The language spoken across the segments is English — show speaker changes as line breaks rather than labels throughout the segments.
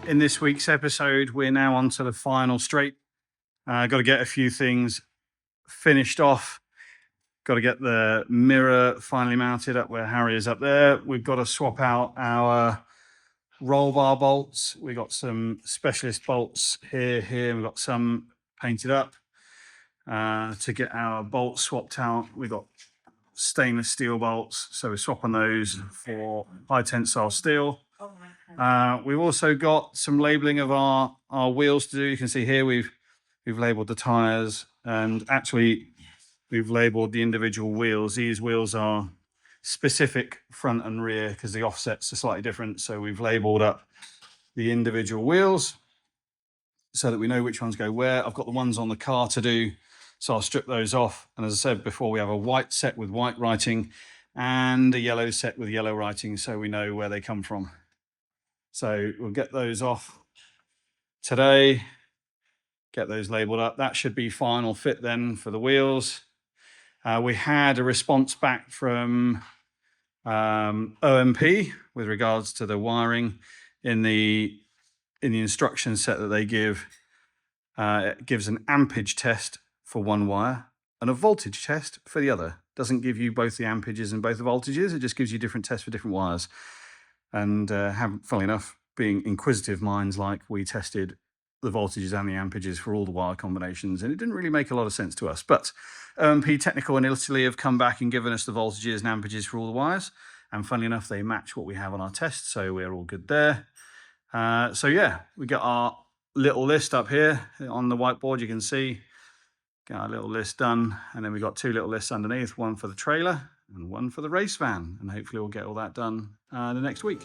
in this week's episode, we're now on to the final straight. Got to get a few things finished off. Got to get the mirror finally mounted up where Harry is up there. We've got to swap out our roll bar bolts. We've got some specialist bolts here. We've got some painted up. To get our bolts swapped out, we've got stainless steel bolts, so we're swapping those for high tensile steel. We've also got some labeling of our wheels to do. You can see here we've labeled the tires, and actually we've labeled the individual wheels. These wheels are specific front and rear because the offsets are slightly different, so we've labeled up the individual wheels so that we know which ones go where. I've got the ones on the car to do, so I'll strip those off. And as I said before, we have a white set with white writing and a yellow set with yellow writing, so we know where they come from. So we'll get those off today, get those labeled up. That should be final fit then for the wheels. We had a response back from OMP with regards to the wiring in the instruction set that they give. It gives an ampage test for one wire and a voltage test for the other. Doesn't give you both the ampages and both the voltages. It just gives you different tests for different wires. And funnily enough, being inquisitive minds like we tested the voltages and the ampages for all the wire combinations, and it didn't really make a lot of sense to us. But OMP Technical in Italy have come back and given us the voltages and ampages for all the wires, and funnily enough, they match what we have on our test, so we're all good there. So yeah, we got our little list up here on the whiteboard. You can see, got our little list done, and then we got two little lists underneath, one for the trailer and one for the race van, and hopefully we'll get all that done the next week.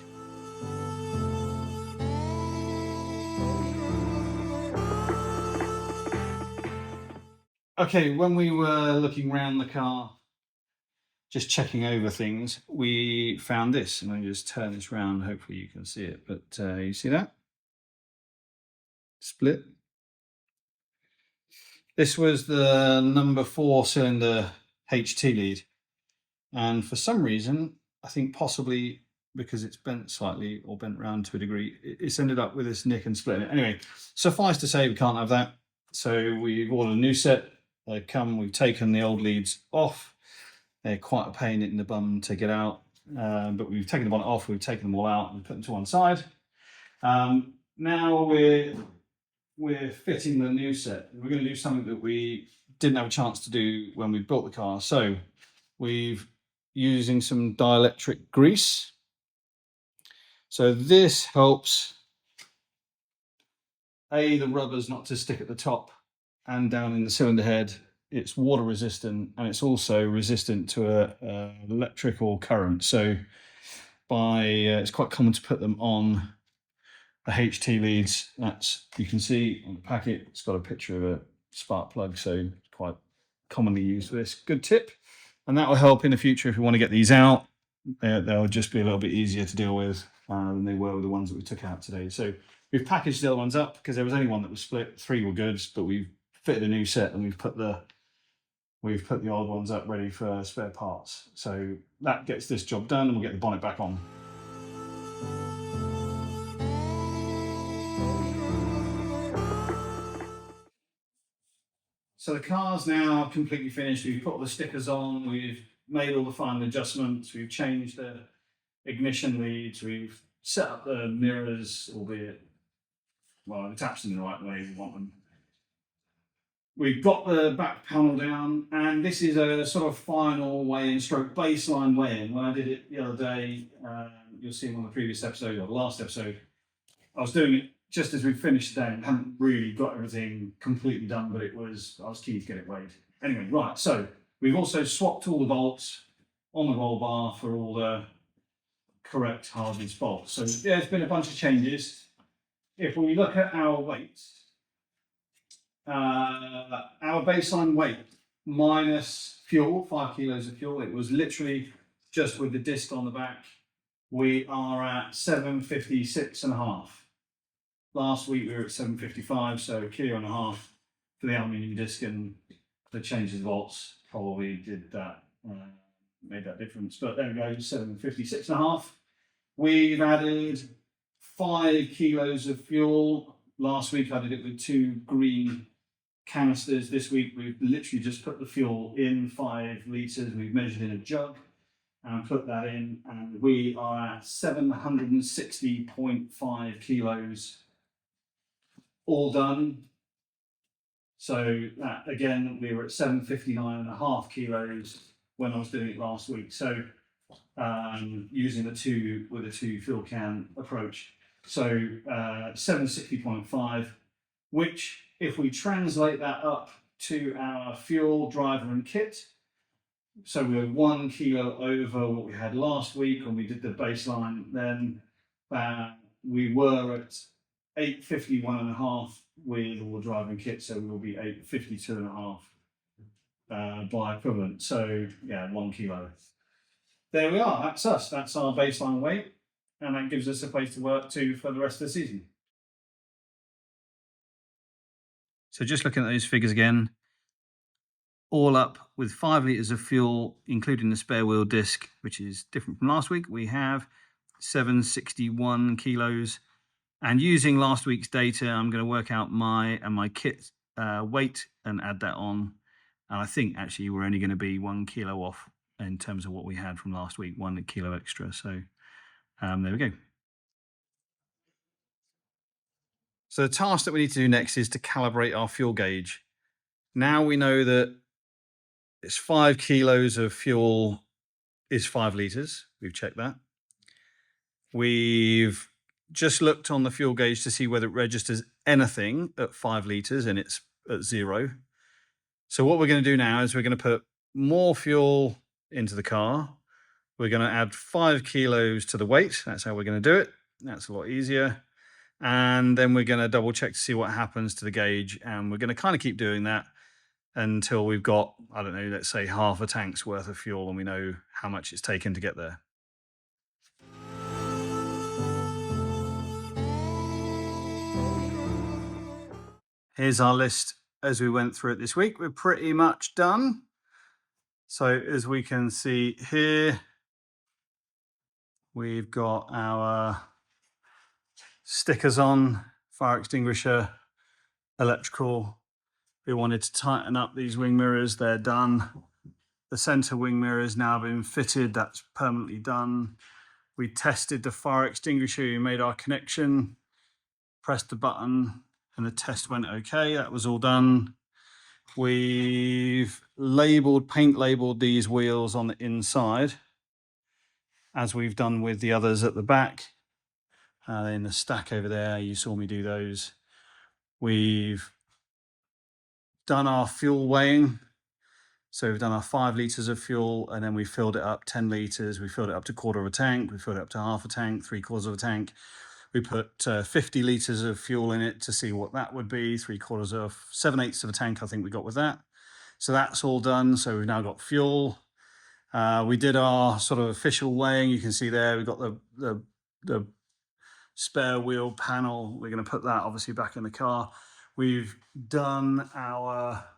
Okay, when we were looking around the car, just checking over things, we found this. And I just turn this around, hopefully you can see it. But you see that? Split. This was the number 4 cylinder HT lead. And for some reason, I think possibly because it's bent slightly or bent round to a degree, it's ended up with this nick and splitting it. Anyway, suffice to say, we can't have that. So we've ordered a new set. We've taken the old leads off. They're quite a pain in the bum to get out, but we've taken the bonnet off, we've taken them all out and put them to one side. Now we're fitting the new set. We're going to do something that we didn't have a chance to do when we built the car. So we've using some dielectric grease. So this helps the rubbers not to stick at the top and down in the cylinder head. It's water resistant, and it's also resistant to a electrical current. So it's quite common to put them on the HT leads. You can see on the packet, it's got a picture of a spark plug, so quite commonly used for this. Good tip, and that will help in the future if you want to get these out. They'll just be a little bit easier to deal with than they were with the ones that we took out today. So we've packaged the other ones up because there was only one that was split. 3 were good, but we've fitted a new set and we've put the old ones up ready for spare parts. So that gets this job done, and we'll get the bonnet back on. So the car's now completely finished. We've put all the stickers on, we've made all the final adjustments, we've changed the ignition leads, we've set up the mirrors, albeit, well, attached them in the right way we want them. We've got the back panel down, and this is a sort of final weigh-in stroke baseline weigh-in. When I did it the other day, you'll see on the previous episode or the last episode, I was doing it just as we finished today and hadn't really got everything completely done, but I was keen to get it weighed. Anyway, right, so we've also swapped all the bolts on the roll bar for all the correct hardness bolts. So there's been a bunch of changes. If we look at our weights, our baseline weight minus fuel, 5 kilos of fuel, it was literally just with the disc on the back, we are at 756.5. Last week we were at 755, so 1.5 kilos for the aluminium disc, and the changes of volts probably did that, made that difference. But there we go, 756.5. We've added 5 kilos of fuel. Last week I did it with 2 green canisters. This week we've literally just put the fuel in 5 litres. We've measured in a jug and put that in, and we are at 760.5 kilos all done. So that, again, we were at 759.5 kilos when I was doing it last week. So using the 2 with a 2 fuel can approach. So 760.5, which if we translate that up to our fuel, driver and kit, so we were 1 kilo over what we had last week when we did the baseline. Then we were at 851.5 with all the driving kit, so we will be 852.5 by equivalent. So yeah, 1 kilo. There we are. That's us. That's our baseline weight, and that gives us a place to work to for the rest of the season. So just looking at those figures again, all up with 5 litres of fuel, including the spare wheel disc, which is different from last week, we have 761 kilos. And using last week's data, I'm going to work out my kit weight and add that on. And I think actually we're only going to be 1 kilo off in terms of what we had from last week, 1 kilo extra. So there we go. So the task that we need to do next is to calibrate our fuel gauge. Now we know that it's 5 kilos of fuel is 5 litres. We've checked that. We've just looked on the fuel gauge to see whether it registers anything at 5 litres, and it's at 0. So what we're going to do now is we're going to put more fuel into the car. We're going to add 5 kilos to the weight. That's how we're going to do it. That's a lot easier. And then we're going to double check to see what happens to the gauge. And we're going to kind of keep doing that until we've got, I don't know, let's say half a tank's worth of fuel and we know how much it's taken to get there. Here's our list as we went through it this week. We're pretty much done. So as we can see here, we've got our stickers on, fire extinguisher, electrical. We wanted to tighten up these wing mirrors. They're done. The center wing mirror has now been fitted. That's permanently done. We tested the fire extinguisher. We made our connection, pressed the button, and the test went okay. That was all done. We've paint labeled these wheels on the inside, as we've done with the others at the back. In the stack over there, you saw me do those. We've done our fuel weighing. So we've done our 5 litres of fuel, and then we filled it up 10 litres. We filled it up to 1/4 of a tank. We filled it up to half a tank, 3/4 of a tank. We put 50 litres of fuel in it to see what that would be. 3/4 of 7/8 of a tank, I think we got with that. So that's all done. So we've now got fuel. We did our sort of official weighing. You can see there, we've got the spare wheel panel. We're going to put that obviously back in the car. We've done our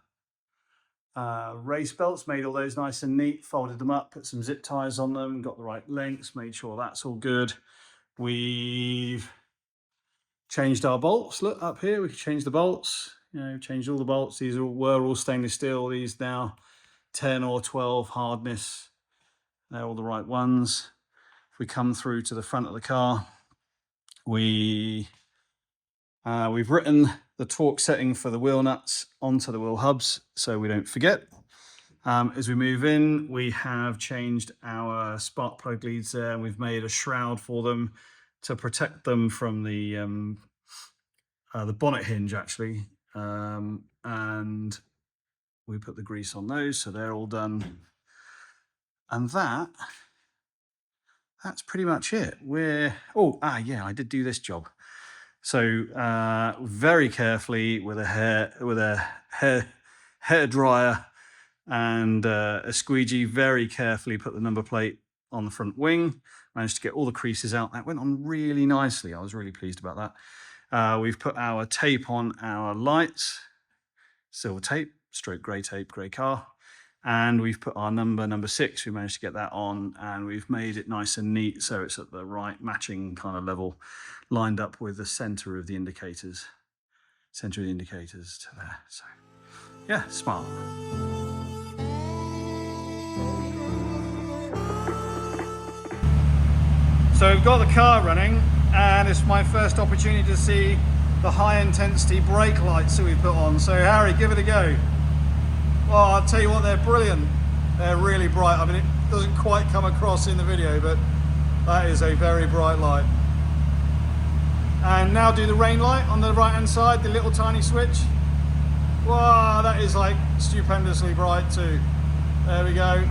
race belts, made all those nice and neat, folded them up, put some zip ties on them, got the right lengths, made sure that's all good. We've changed our bolts. Look up here, we can change the bolts. Changed all the bolts. These were all stainless steel. These now 10 or 12 hardness. They're all the right ones. If we come through to the front of the car, we've written the torque setting for the wheel nuts onto the wheel hubs so we don't forget. As we move in, we have changed our spark plug leads there, and we've made a shroud for them to protect them from the bonnet hinge, actually. And we put the grease on those, so they're all done. And that's pretty much it. I did do this job. So very carefully with a hair dryer and a squeegee, very carefully put the number plate on the front wing. Managed to get all the creases out. That went on really nicely. I was really pleased about that. We've put our tape on our lights, silver tape, grey tape, grey car. And we've put our number 6. We managed to get that on, and we've made it nice and neat so it's at the right matching kind of level, lined up with the center of the indicators. Center of the indicators to there. So yeah, smart. So we've got the car running, and it's my first opportunity to see the high intensity brake lights that we put on. So Harry, give it a go. Well, I'll tell you what, they're brilliant. They're really bright. I mean, it doesn't quite come across in the video, but that is a very bright light. And now do the rain light on the right hand side, the little tiny switch. Wow, that is like stupendously bright too. There we go.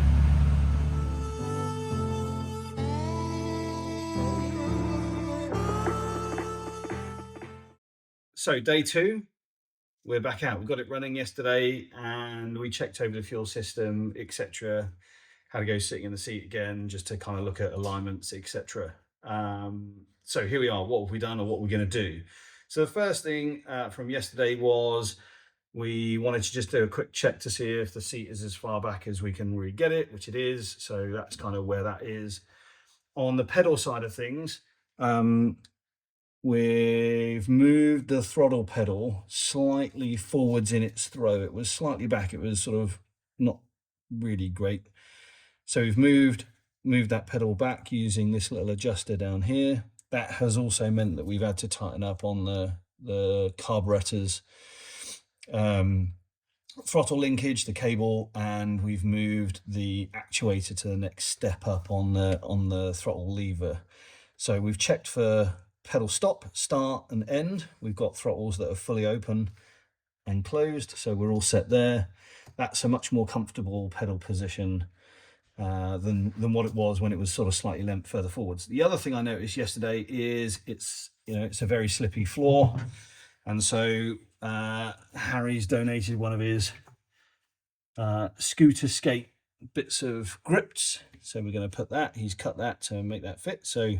So day 2, we're back out. We got it running yesterday, and we checked over the fuel system, etc. Had to go sitting in the seat again just to kind of look at alignments, etc. So here we are. What have we done, or what we're going to do? So the first thing from yesterday was we wanted to just do a quick check to see if the seat is as far back as we can really get it, which it is. So that's kind of where that is. On the pedal side of things, we've moved the throttle pedal slightly forwards in its throw. It was slightly back. It was sort of not really great. So we've moved that pedal back using this little adjuster down here. That has also meant that we've had to tighten up on the carburetors, throttle linkage, the cable, and we've moved the actuator to the next step up on the throttle lever. So we've checked for pedal stop, start and end. We've got throttles that are fully open and closed, so we're all set there. That's a much more comfortable pedal position than what it was when it was sort of slightly lent further forwards. The other thing I noticed yesterday is it's a very slippy floor, and so Harry's donated one of his scooter skate bits of grips, so we're going to put that. He's cut that to make that fit, so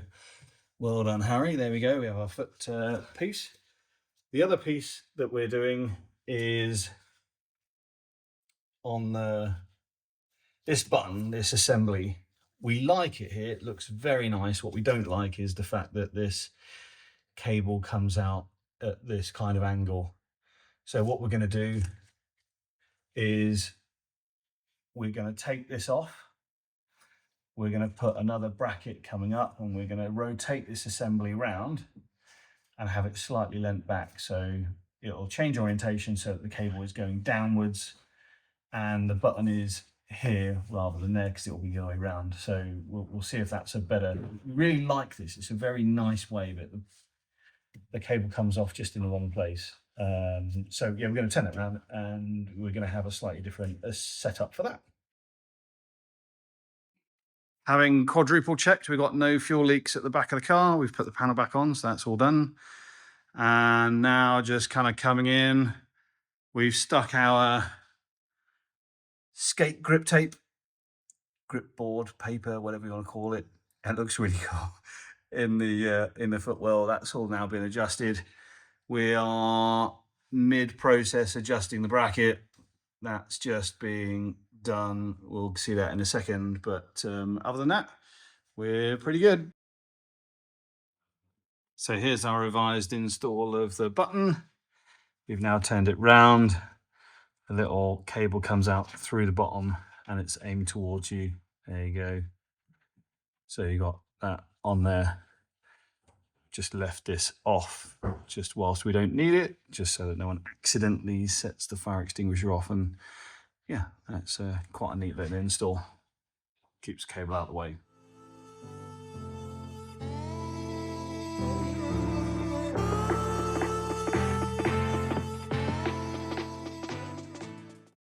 well done, Harry. There we go. We have our foot piece. The other piece that we're doing is on this button, this assembly. We like it here. It looks very nice. What we don't like is the fact that this cable comes out at this kind of angle. So what we're going to do is we're going to take this off. We're going to put another bracket coming up, and we're going to rotate this assembly around and have it slightly lent back. So it'll change orientation so that the cable is going downwards and the button is here rather than there, because it will be the other way around. So we'll see if that's a better. We really like this. It's a very nice way, but the cable comes off just in the wrong place. So yeah, we're going to turn it around, and we're going to have a slightly different setup for that. Having quadruple checked, we've got no fuel leaks at the back of the car. We've put the panel back on, so that's all done. And now just kind of coming in, we've stuck our skate grip tape, grip board, paper, whatever you want to call it. It looks really cool in the footwell. That's all now been adjusted. We are mid-process adjusting the bracket. That's just being done. We'll see that in a second, but other than that, we're pretty good. So here's our revised install of the button. We've now turned it round. A little cable comes out through the bottom, and it's aimed towards you. There you go. So you got that on there. Just left this off just whilst we don't need it, just so that no one accidentally sets the fire extinguisher off. And yeah, that's quite a neat little install. Keeps the cable out of the way.